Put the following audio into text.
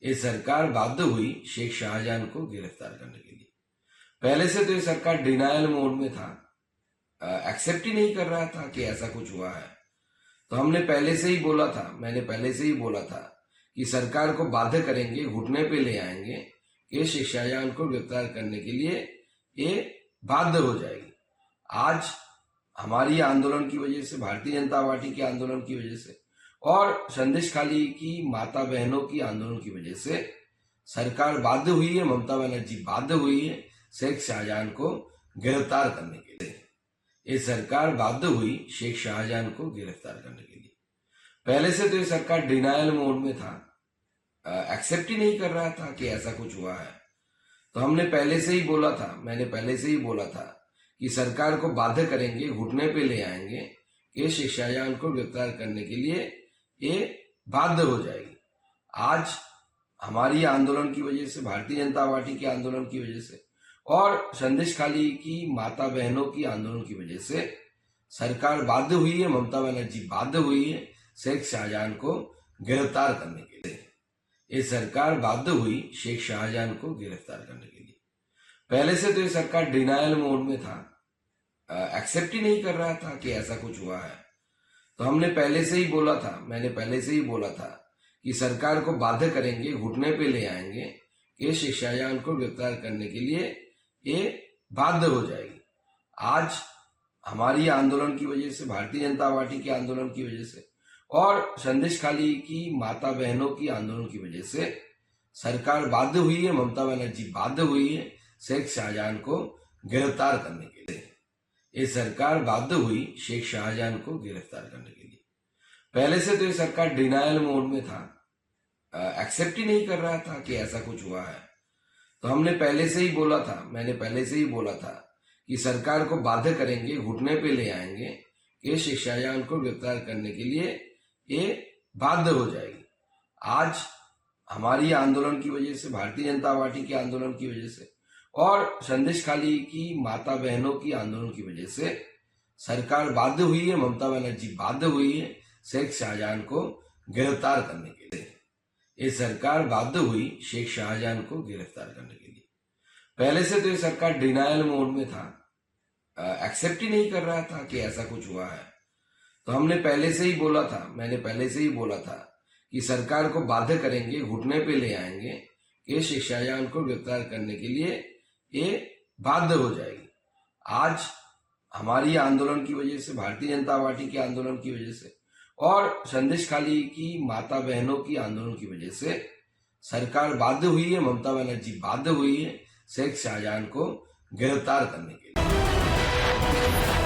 ये सरकार बाध्य हुई शेख शाहजहां को गिरफ्तार करने के लिए। पहले से तो ये सरकार डिनायल मोड में था, एक्सेप्ट ही नहीं कर रहा था कि ऐसा कुछ हुआ है। तो हमने पहले से ही बोला था, मैंने पहले से ही बोला था कि सरकार को बाध्य करेंगे, घुटने पे ले आएंगे कि शेख शाहजहां को गिरफ्तार करने के लिए ये बाध्य हो जाएगी। आज हमारी आंदोलन की वजह से, भारतीय जनता पार्टी के आंदोलन की वजह से और संदेश खाली की माता बहनों की आंदोलन की वजह से सरकार बाध्य हुई है, ममता बनर्जी बाध्य हुई है शेख शाहजहां को गिरफ्तार करने के लिए। ये सरकार बाध्य हुई शेख शाहजहां को गिरफ्तार करने के लिए। पहले से तो ये सरकार डिनायल मोड में था, एक्सेप्ट ही नहीं कर रहा था कि ऐसा कुछ हुआ है। तो हमने पहले से ही बोला था, मैंने पहले से ही बोला था कि सरकार को बाध्य करेंगे, घुटने पे ले आएंगे कि शेख शाहजहां को गिरफ्तार करने के लिए ये बाध्य हो जाएगी। आज हमारी आंदोलन की वजह से, भारतीय जनता पार्टी के आंदोलन की वजह से और संदेश खाली की माता बहनों की आंदोलन की वजह से सरकार बाध्य हुई है, ममता बनर्जी बाध्य हुई है शेख शाहजहां को गिरफ्तार करने के लिए। ये सरकार बाध्य हुई शेख शाहजहां को गिरफ्तार करने के लिए। पहले से तो ये सरकार डिनायल मोड में था, एक्सेप्ट ही नहीं कर रहा था कि ऐसा कुछ हुआ है। तो हमने पहले से ही बोला था, मैंने पहले से ही बोला था कि सरकार को बाध्य करेंगे, घुटने पे ले आएंगे कि शेख शाहजहां को गिरफ्तार करने के लिए ये बाध्य हो जाएगी। आज हमारी आंदोलन की वजह से, भारतीय जनता पार्टी के आंदोलन की वजह से और संदेश खाली की माता बहनों की आंदोलन की वजह से सरकार बाध्य हुई है, ममता बनर्जी बाध्य हुई है शेख शाहजहां को गिरफ्तार करने के लिए। ये सरकार बाध्य हुई शेख शाहजहां को गिरफ्तार करने के लिए। पहले से तो ये सरकार डिनायल मोड में था, एक्सेप्ट ही नहीं कर रहा था कि ऐसा कुछ हुआ है। तो हमने पहले से ही बोला था, मैंने पहले से ही बोला था कि सरकार को बाध्य करेंगे, घुटने पे ले आएंगे कि शेख शाहजहां को गिरफ्तार करने के लिए ये बाध्य हो जाएगी। आज हमारी आंदोलन की वजह से, भारतीय जनता पार्टी के आंदोलन की वजह से और संदेश खाली की माता बहनों की आंदोलन की वजह से सरकार बाध्य हुई है, ममता बनर्जी बाध्य हुई है शेख शाहजहां को गिरफ्तार करने के लिए। ये सरकार बाध्य हुई शेख शाहजहां को गिरफ्तार करने के लिए। पहले से तो ये सरकार डिनायल मोड में था, एक्सेप्ट ही नहीं कर रहा था कि ऐसा कुछ हुआ है। तो हमने पहले से ही बोला था, मैंने पहले से ही बोला था कि सरकार को बाध्य करेंगे, घुटने पे ले आएंगे कि शेख शाहजहां को गिरफ्तार करने के लिए ये बाध्य हो जाएगी। आज हमारी आंदोलन की वजह से, भारतीय जनता पार्टी के आंदोलन की वजह से और संदेश खाली की माता बहनों की आंदोलन की वजह से सरकार बाध्य हुई है, ममता बनर्जी बाध्य हुई है शेख शाहजहां को गिरफ्तार करने के लिए।